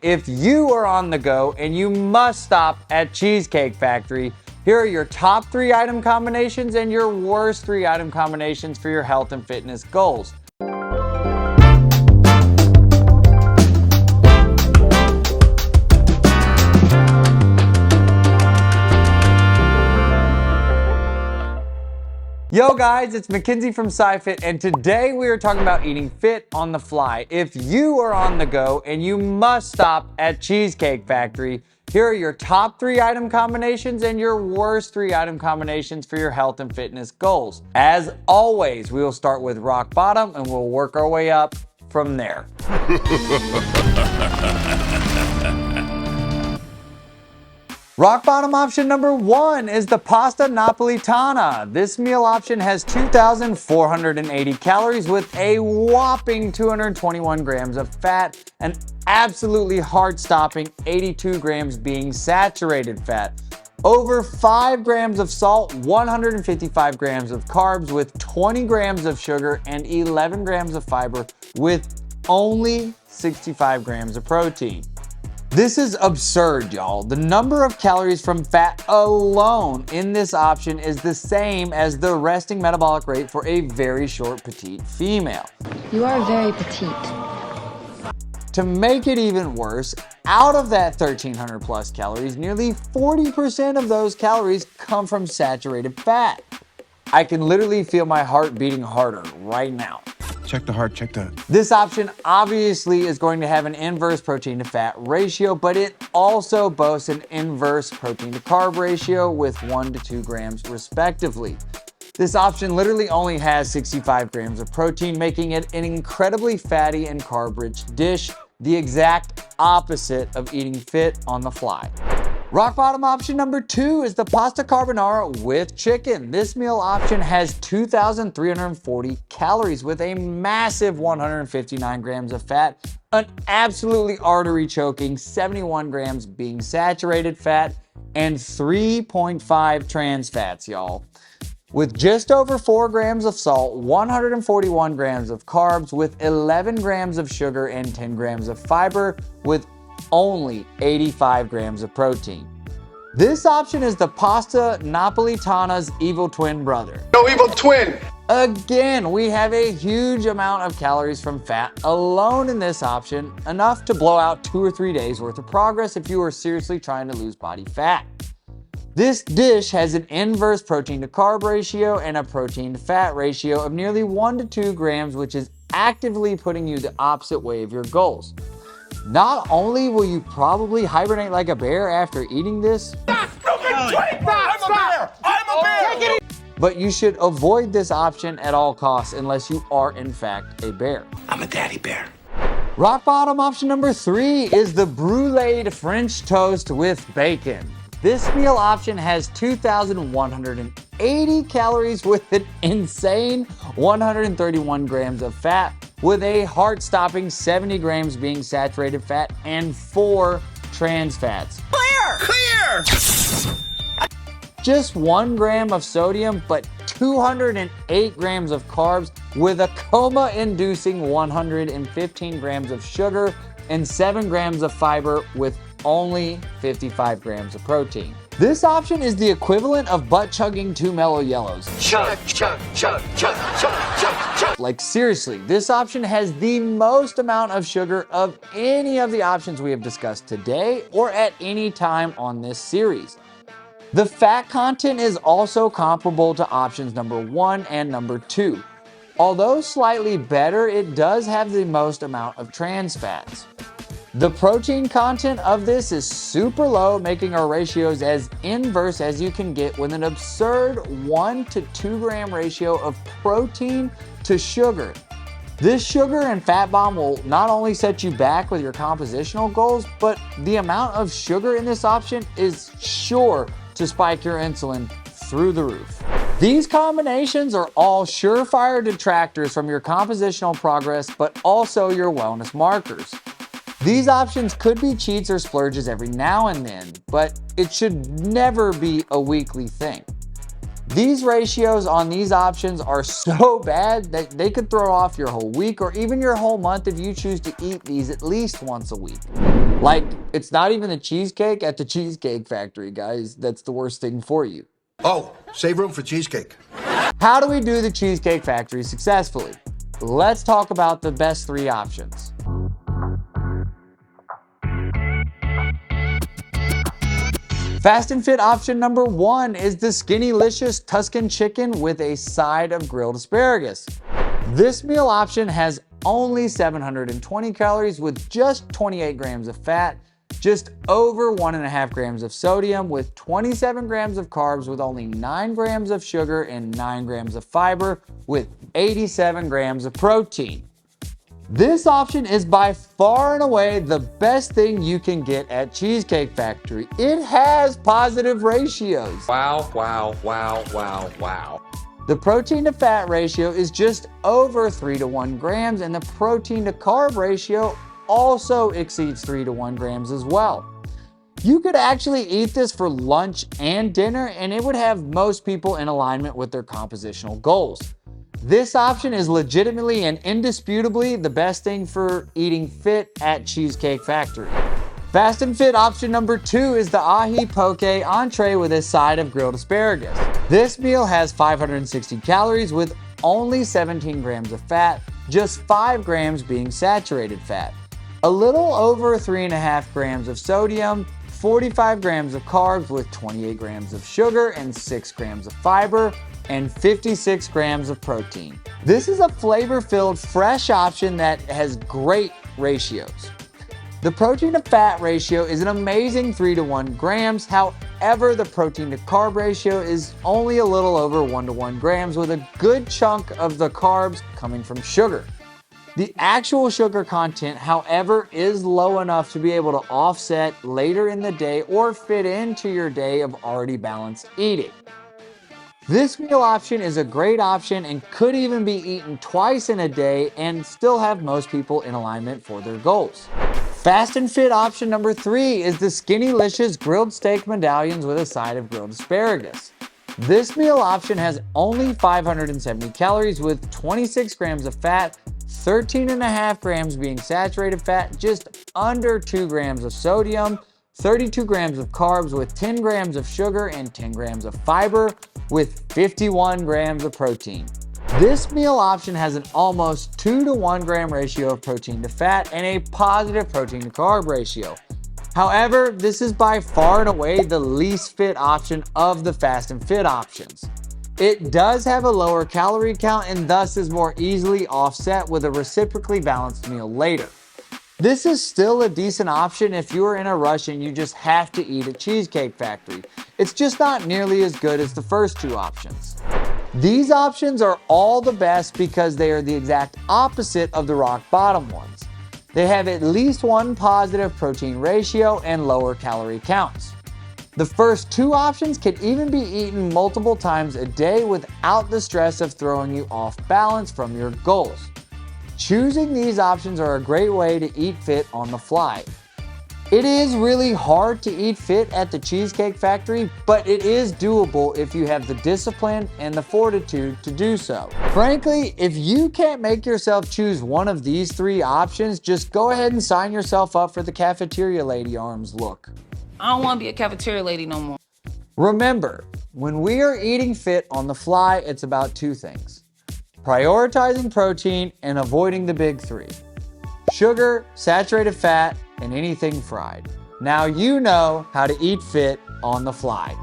If you are on the go and you must stop at Cheesecake Factory, here are your top 3 item combinations and your worst 3 item combinations for your health and fitness goals. Yo guys, it's Mackenzie from SciFit, and today we are talking about eating fit on the fly. If you are on the go and you must stop at Cheesecake Factory, here are your top 3 item combinations and your worst 3 item combinations for your health and fitness goals. As always, we will start with rock bottom and we'll work our way up from there. Rock bottom option number 1 is the pasta napolitana. This meal option has 2,480 calories with a whopping 221 grams of fat, and absolutely heart-stopping 82 grams being saturated fat. Over 5 grams of salt, 155 grams of carbs with 20 grams of sugar and 11 grams of fiber with only 65 grams of protein. This is absurd, y'all. The number of calories from fat alone in this option is the same as the resting metabolic rate for a very short petite female. You are very petite. To make it even worse, out of that 1,300 plus calories, nearly 40% of those calories come from saturated fat. I can literally feel my heart beating harder right now. Check the heart, check the... This option obviously is going to have an inverse protein to fat ratio, but it also boasts an inverse protein to carb ratio with 1 to 2 grams respectively. This option literally only has 65 grams of protein, making it an incredibly fatty and carb-rich dish, the exact opposite of eating fit on the fly. Rock bottom option number 2 is the pasta carbonara with chicken. This meal option has 2,340 calories with a massive 159 grams of fat, an absolutely artery-choking 71 grams being saturated fat, and 3.5 trans fats, y'all. With just over 4 grams of salt, 141 grams of carbs, with 11 grams of sugar and 10 grams of fiber, with only 85 grams of protein. This option is the pasta napolitana's evil twin brother. No evil twin! Again, we have a huge amount of calories from fat alone in this option, enough to blow out 2 or 3 days worth of progress if you are seriously trying to lose body fat. This dish has an inverse protein to carb ratio and a protein to fat ratio of nearly 1 to 2 grams, which is actively putting you the opposite way of your goals. Not only will you probably hibernate like a bear after eating this, but you should avoid this option at all costs unless you are in fact a bear. I'm a daddy bear. Rock bottom option number 3 is the bruleed French toast with bacon. This meal option has 2,180 calories with an insane 131 grams of fat, with a heart-stopping 70 grams being saturated fat and 4 trans fats. Clear! Just 1 gram of sodium, but 208 grams of carbs, with a coma-inducing 115 grams of sugar and 7 grams of fiber, with only 55 grams of protein. This option is the equivalent of butt-chugging 2 mellow yellows. Chug, chug, chug, chug, chug, chug, chug. Like seriously, this option has the most amount of sugar of any of the options we have discussed today or at any time on this series. The fat content is also comparable to options number 1 and number 2. Although slightly better, it does have the most amount of trans fats. The protein content of this is super low, making our ratios as inverse as you can get, with an absurd 1 to 2 gram ratio of protein to sugar. This sugar and fat bomb will not only set you back with your compositional goals, but the amount of sugar in this option is sure to spike your insulin through the roof. These combinations are all surefire detractors from your compositional progress, but also your wellness markers. These options could be cheats or splurges every now and then, but it should never be a weekly thing. These ratios on these options are so bad that they could throw off your whole week or even your whole month if you choose to eat these at least once a week. Like, it's not even the cheesecake at the Cheesecake Factory, guys. That's the worst thing for you. Oh, save room for cheesecake. How do we do the Cheesecake Factory successfully? Let's talk about the best 3 options. Fast and fit option number 1 is the Skinnylicious Tuscan chicken with a side of grilled asparagus. This meal option has only 720 calories with just 28 grams of fat, just over 1.5 grams of sodium with 27 grams of carbs with only 9 grams of sugar and 9 grams of fiber with 87 grams of protein. This option is by far and away the best thing you can get at Cheesecake Factory. It has positive ratios. Wow, wow, wow, wow, wow. The protein to fat ratio is just over 3 to 1 grams, and the protein to carb ratio also exceeds 3 to 1 grams as well. You could actually eat this for lunch and dinner, and it would have most people in alignment with their compositional goals. This option is legitimately and indisputably the best thing for eating fit at Cheesecake Factory. Fast and fit option number 2 is the ahi poke entree with a side of grilled asparagus. This meal has 560 calories with only 17 grams of fat, just 5 grams being saturated fat. A little over 3.5 grams of sodium, 45 grams of carbs with 28 grams of sugar and 6 grams of fiber, and 56 grams of protein. This is a flavor-filled, fresh option that has great ratios. The protein to fat ratio is an amazing 3 to 1 grams. However, the protein to carb ratio is only a little over 1 to 1 grams with a good chunk of the carbs coming from sugar. The actual sugar content, however, is low enough to be able to offset later in the day or fit into your day of already balanced eating. This meal option is a great option and could even be eaten twice in a day and still have most people in alignment for their goals. Fast and fit option number 3 is the Skinnylicious grilled steak medallions with a side of grilled asparagus. This meal option has only 570 calories with 26 grams of fat, 13.5 grams being saturated fat, just under 2 grams of sodium, 32 grams of carbs with 10 grams of sugar and 10 grams of fiber with 51 grams of protein. This meal option has an almost 2 to 1 gram ratio of protein to fat and a positive protein to carb ratio. However, this is by far and away the least fit option of the fast and fit options. It does have a lower calorie count and thus is more easily offset with a reciprocally balanced meal later. This is still a decent option if you are in a rush and you just have to eat at Cheesecake Factory. It's just not nearly as good as the first 2 options. These options are all the best because they are the exact opposite of the rock bottom ones. They have at least 1 positive protein ratio and lower calorie counts. The first 2 options can even be eaten multiple times a day without the stress of throwing you off balance from your goals. Choosing these options are a great way to eat fit on the fly. It is really hard to eat fit at the Cheesecake Factory, but it is doable if you have the discipline and the fortitude to do so. Frankly, if you can't make yourself choose one of these 3 options, just go ahead and sign yourself up for the cafeteria lady arms look. I don't want to be a cafeteria lady no more. Remember, when we are eating fit on the fly, it's about 2 things: prioritizing protein and avoiding the big 3: sugar, saturated fat, and anything fried. Now you know how to eat fit on the fly.